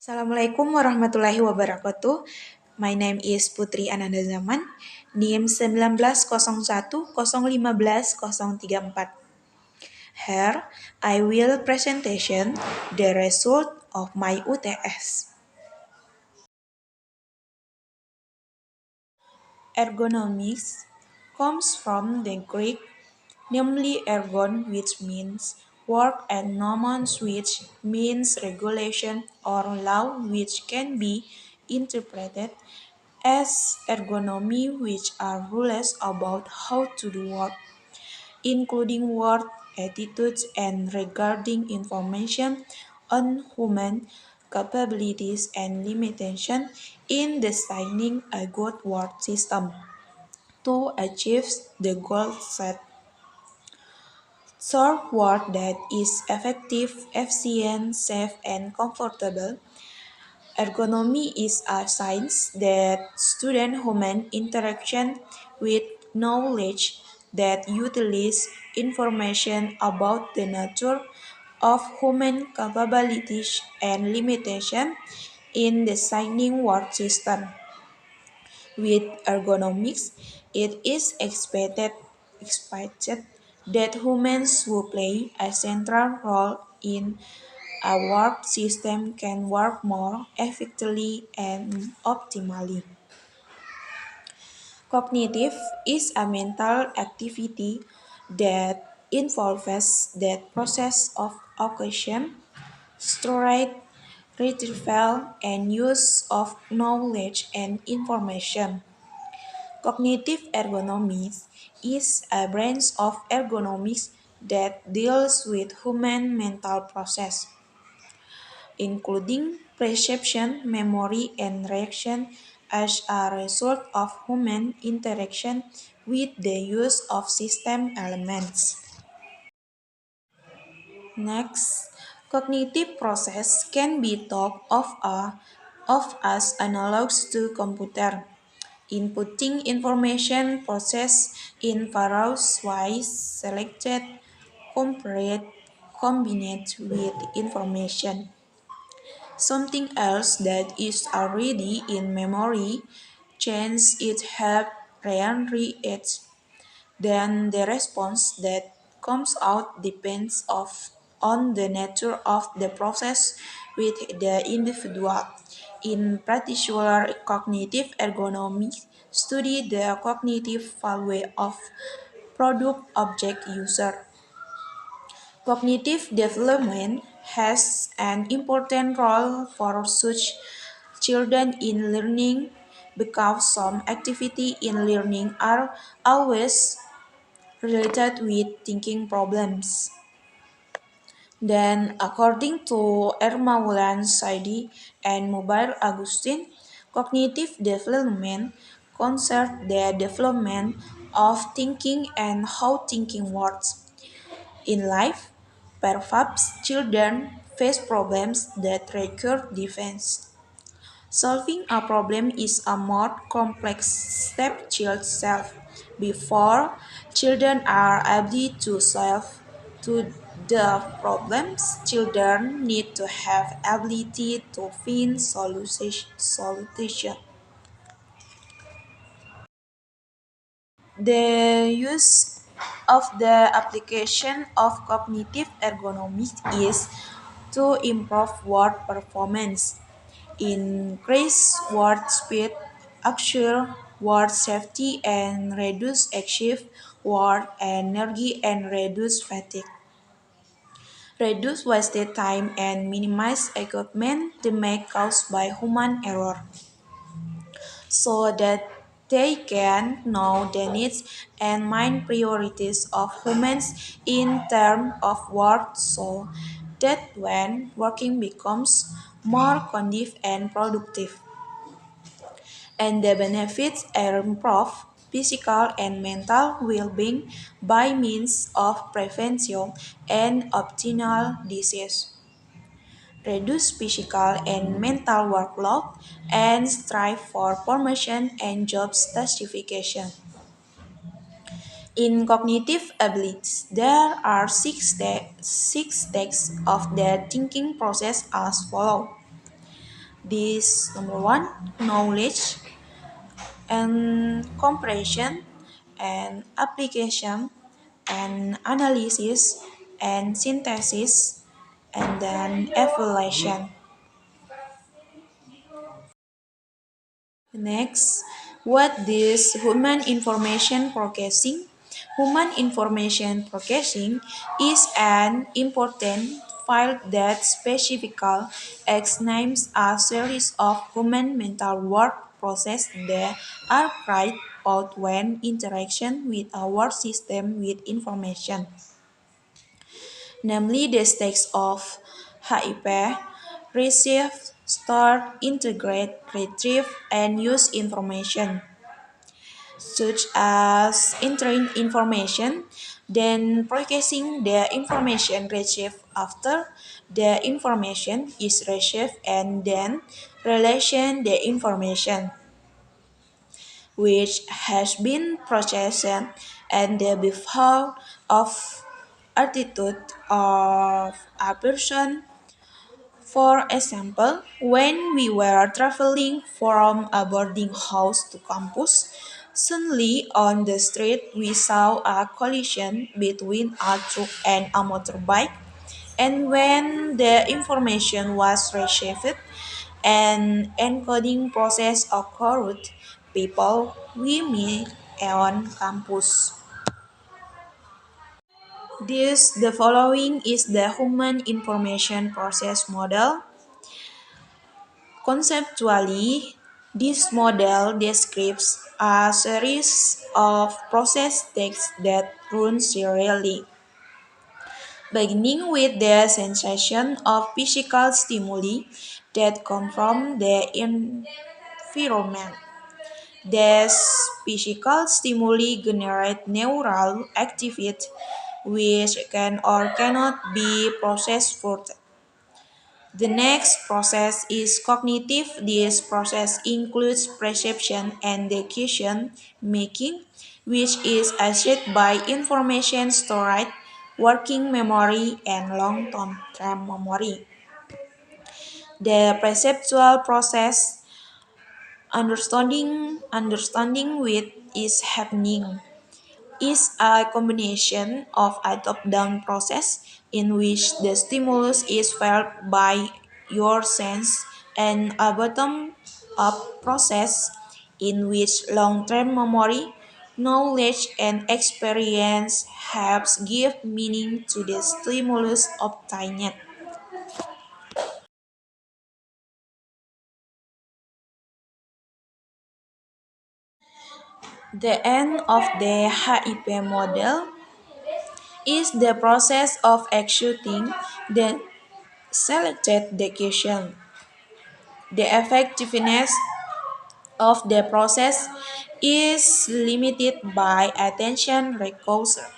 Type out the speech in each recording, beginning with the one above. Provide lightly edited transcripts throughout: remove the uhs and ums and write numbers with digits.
Assalamualaikum warahmatullahi wabarakatuh. My name is Putri Ananda Zaman, NIM 1901015034. Here, I will presentation the result of my UTS. Ergonomics comes from the Greek, namely ergon, which means work, and nomos, which means regulation or law, which can be interpreted as ergonomy, which are rules about how to do work, including work attitudes and regarding information on human capabilities and limitations in designing a good work system to achieve the goal set. Serve work that is effective, efficient, safe, and comfortable. Ergonomy is a science that studies human interaction with knowledge that utilizes information about the nature of human capabilities and limitations in designing work systems. With ergonomics, it is expected that humans who play a central role in a work system can work more effectively and optimally. Cognitive is a mental activity that involves the process of occasion, storage, retrieval, and use of knowledge and information. Cognitive ergonomics is a branch of ergonomics that deals with human mental process, including perception, memory, and reaction as a result of human interaction with the use of system elements. Next, cognitive process can be thought of as analogs to computer. Inputting information processed in various ways, selected, compared, combined with information. Something else that is already in memory, change it help re-entry it. Then the response that comes out depends on the nature of the process with the individual. In particular, cognitive ergonomics study the cognitive value of product object user. Cognitive development has an important role for such children in learning because some activity in learning are always related with thinking problems. Then, according to Ermaulan Saidi and Mobile Agustin, cognitive development concerns the development of thinking and how thinking works. In life, perhaps children face problems that require defense. Solving a problem is a more complex step child self. Before children are able to solve to the problems, children need to have ability to find solution. The use of the application of cognitive ergonomics is to improve work performance, increase work speed, assure work safety, and reduce active work energy and reduce fatigue. Reduce wasted time and minimize equipment damage caused by human error so that they can know the needs and mind priorities of humans in terms of work so that when working becomes more conducive and productive. And the benefits are improve physical and mental well-being by means of prevention and optimal disease, reduce physical and mental workload, and strive for promotion and job certification. In cognitive abilities, there are six steps of the thinking process as follows. This number one, knowledge and comprehension and application and analysis and synthesis and then evaluation. Next, what is human information processing? Human information processing is an important file that specifically examines a series of human mental work processes that are carried out when interaction with our system with information, namely the stakes of HIP, receive, store, integrate, retrieve, and use information, such as entering information, then processing the information received after the information is received, and then relation the information which has been processed and the behavior of attitude of a person. For example, when we were traveling from a boarding house to campus, suddenly on the street we saw a collision between a truck and a motorbike. And when the information was received, an encoding process occurred. People we meet on campus. The following is the human information process model. Conceptually, this model describes a series of process steps that run serially, beginning with the sensation of physical stimuli that come from the environment. These physical stimuli generate neural activity which can or cannot be processed further. The next process is cognitive. This process includes perception and decision making, which is achieved by information storage, working memory, and long-term memory. The perceptual process, understanding what is happening, is a combination of a top-down process in which the stimulus is felt by your sense and a bottom-up process in which long-term memory, knowledge, and experience helps give meaning to the stimulus obtained. The end of the HIP model is the process of executing the selected decision. The effectiveness of the process is limited by attention recursion,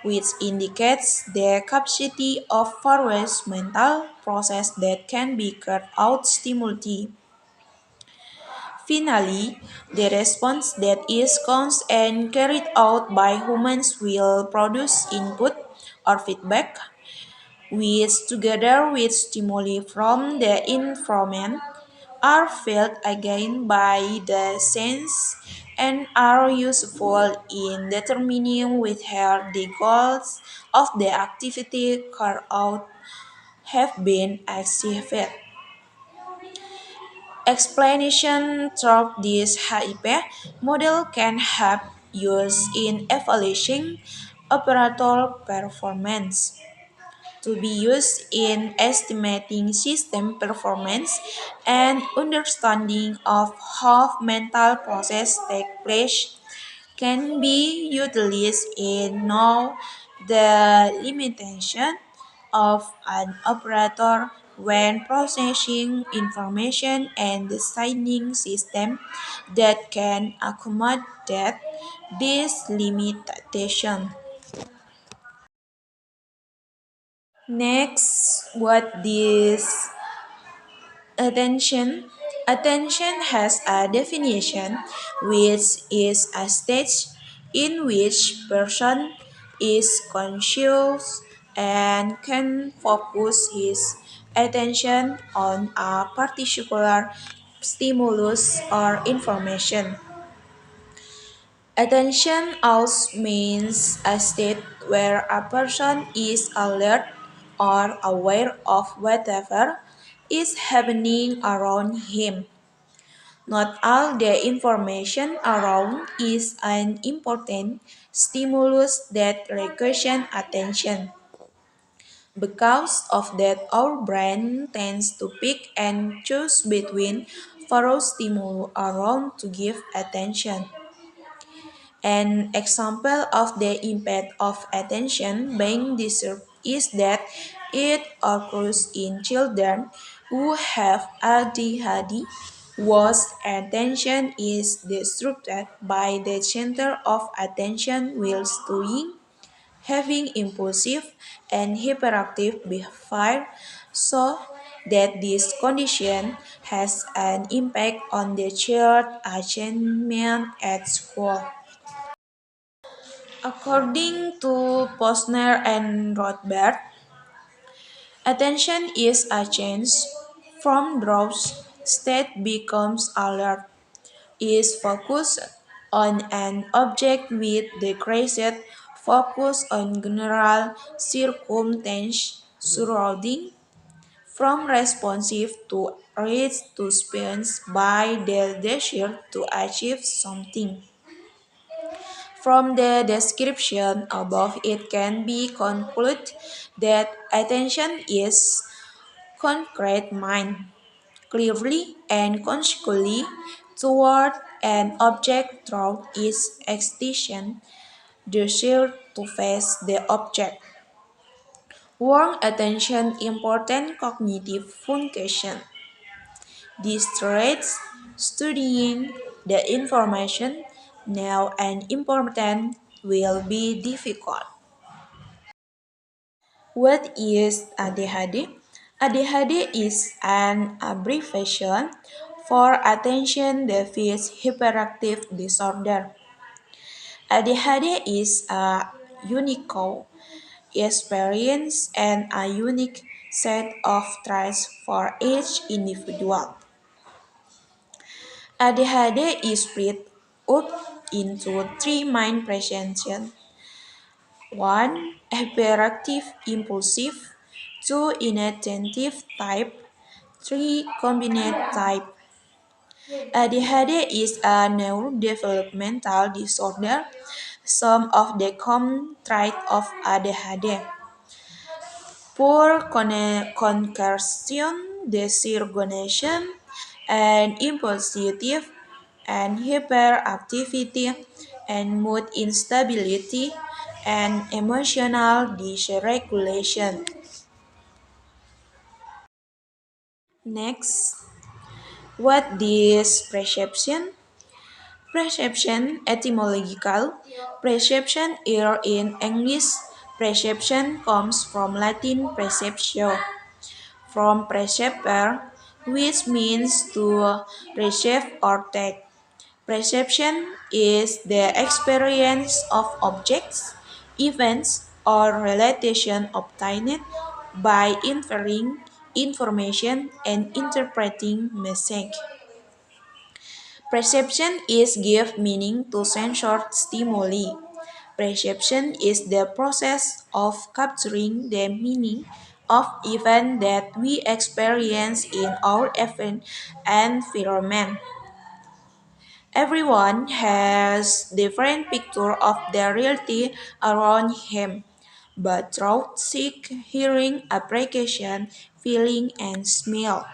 which indicates the capacity of various mental process that can be carried out stimuli. Finally, the response that is caused and carried out by humans will produce input or feedback which together with stimuli from the environment are felt again by the sense and are useful in determining whether the goals of the activity carried out have been achieved. Explanation through this HIP model can help use in evaluating operator performance, to be used in estimating system performance and understanding of how mental process take place, can be utilized in know the limitation of an operator when processing information and designing system that can accommodate this limitation. Next, what this attention? Attention has a definition which is a stage in which person is conscious and can focus his attention on a particular stimulus or information. Attention also means a state where a person is alert or aware of whatever is happening around him. Not all the information around is an important stimulus that requires attention. Because of that, our brain tends to pick and choose between various stimuli around to give attention. An example of the impact of attention being disturbed is that it occurs in children who have ADHD, whose attention is disrupted by the center of attention whilst doing, having impulsive and hyperactive behavior, so that this condition has an impact on the child achievement at school. According to Posner and Rothbard, attention is a change from drowse state becomes alert, is focused on an object with decreased focus on general circumstance surrounding, from responsive to reach to response by the desire to achieve something. From the description above, it can be concluded that attention is concrete mind, clearly and consciously toward an object through its extension, desire to face the object. Warm attention important cognitive function. This traits studying the information now and important will be difficult. What is ADHD? ADHD is an abbreviation for attention deficit hyperactive disorder. ADHD is a unique experience and a unique set of traits for each individual. ADHD is split up into three main presentations. One, hyperactive impulsive. Two, inattentive type. Three, combined type. ADHD is a neurodevelopmental disorder. Some of the common traits of ADHD: poor concentration, disorganization, and impulsive and hyperactivity, and mood instability, and emotional dysregulation. Next, what is perception? Perception etymological. Perception here in English. Perception comes from Latin perceptio, from percepere, which means to receive or take. Perception is the experience of objects, events, or relations obtained by inferring information and interpreting message. Perception is give meaning to sensory stimuli. Perception is the process of capturing the meaning of events that we experience in our environment. Everyone has different picture of the reality around him, but through sight, hearing, appreciation, feeling, and smell.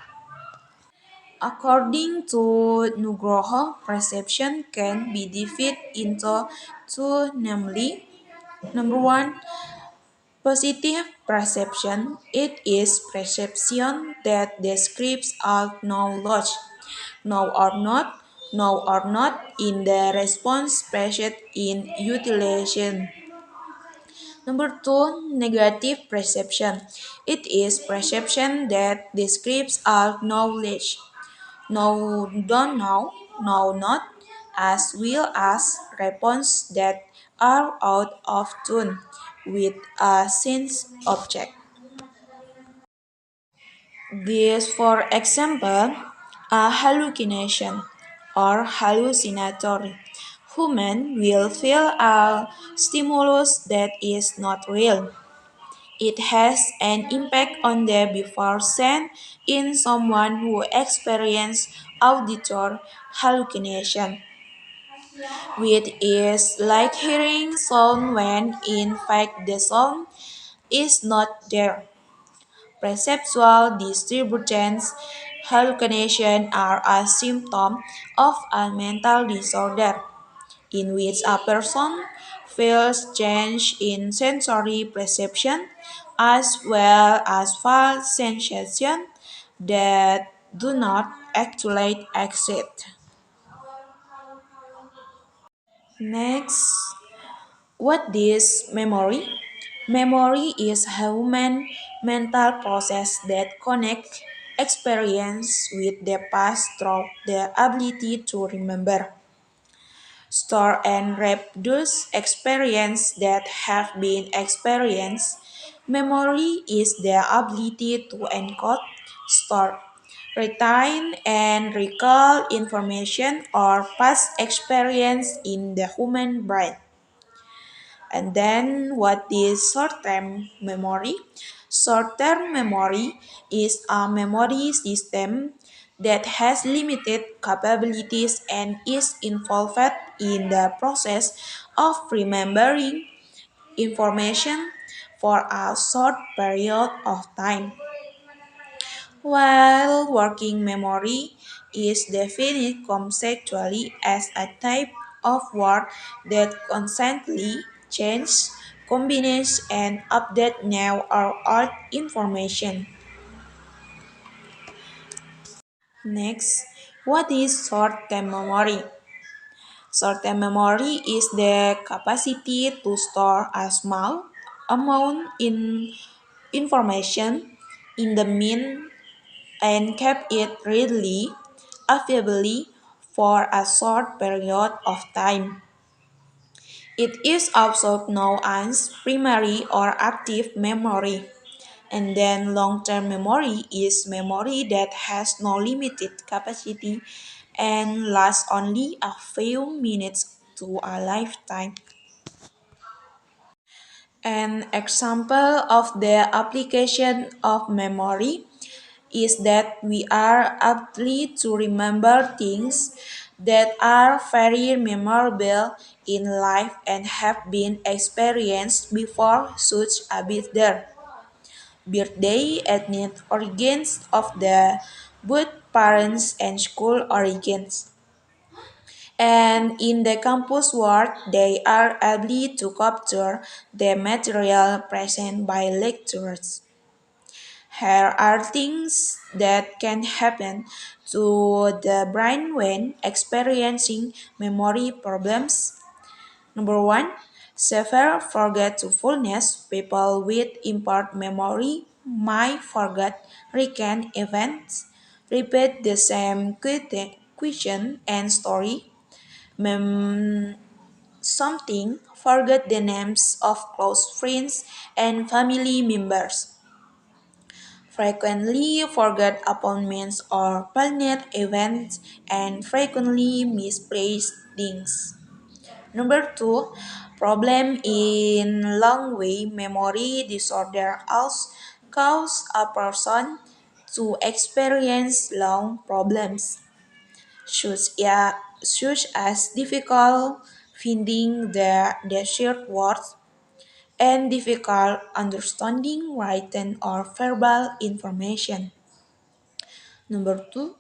According to Nugroho, perception can be divided into two, namely, number one, positive perception. It is perception that describes all knowledge, know or not in the response present in utilization. Number two, negative perception. It is perception that describes all knowledge. No, don't know, no, not, as well as response that are out of tune, with a sense object. This, for example, a hallucination or hallucinatory. Human will feel a stimulus that is not real. It has an impact on the before sense in someone who experiences auditor hallucination, which is like hearing sound when in fact the sound is not there. Perceptual disturbance hallucinations are a symptom of a mental disorder in which a person feels change in sensory perception as well as false sensations that do not actually exist. Next, what is memory? Memory is a human mental process that connects experience with the past through the ability to remember, store and reproduce experiences that have been experienced. Memory is the ability to encode, store, retain, and recall information or past experience in the human brain. And then what is short-term memory? Short-term memory is a memory system that has limited capabilities and is involved in the process of remembering information for a short period of time. While working memory is defined conceptually as a type of word that constantly changes, combines, and updates new or old information. Next, what is short-term memory? Short-term memory is the capacity to store a small amount in information in the mind and keep it readily available for a short period of time. It is also known as primary or active memory. And then long term memory is memory that has no limited capacity and lasts only a few minutes to a lifetime. An example of the application of memory is that we are aptly to remember things that are very memorable in life and have been experienced before, such as birthday, ethnic origins of the both parents and school origins. And in the campus world, they are able to capture the material present by lecturers. Here are things that can happen to the brain when experiencing memory problems. Number one, severe forgetfulness. People with impaired memory might forget recent events, repeat the same question and story, mem- something, forget the names of close friends and family members. Frequently forget appointments or planned events and frequently misplace things. Number two, problem in long way memory disorder also cause a person to experience long problems, such as difficult finding the desired words and difficult understanding written or verbal information. Number three,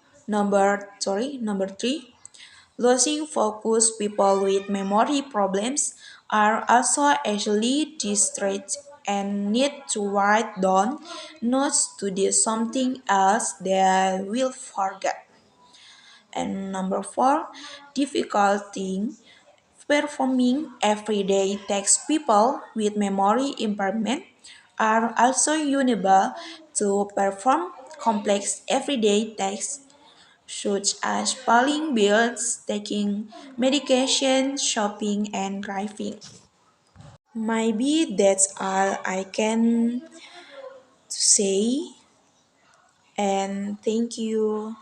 losing focus. People with memory problems are also easily distracted and need to write down notes to do something else they will forget. And number four, difficulty performing everyday tasks. People with memory impairment are also unable to perform complex everyday tasks such as paying bills, taking medication, shopping, and driving. Maybe that's all I can say, and thank you.